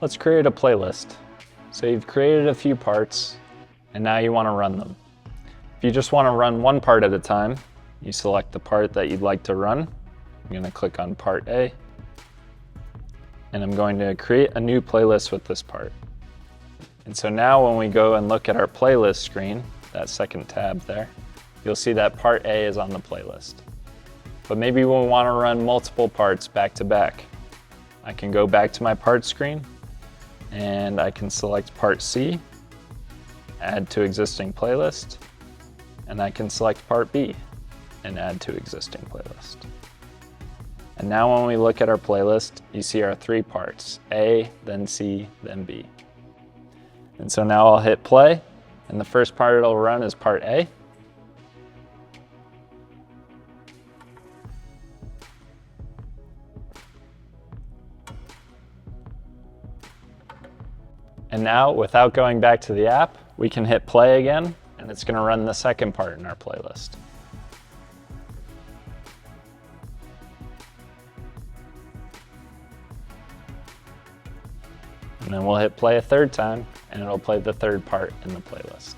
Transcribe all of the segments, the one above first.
Let's create a playlist. So you've created a few parts, and now you want to run them. If you just want to run one part at a time, you select the part that you'd like to run. I'm going to click on part A, and I'm going to create a new playlist with this part. And so now when we go and look at our playlist screen, that second tab there, you'll see that part A is on the playlist. But maybe we want to run multiple parts back to back. I can go back to my parts screen, and I can select part C, add to existing playlist, and I can select part B and add to existing playlist. And now when we look at our playlist, you see our three parts, A, then C, then B. And so now I'll hit play, and the first part it'll run is part A. And now, without going back to the app, we can hit play again, and it's going to run the second part in our playlist. And then we'll hit play a third time, and it'll play the third part in the playlist.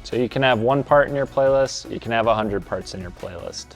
So you can have one part in your playlist, you can have 100 parts in your playlist.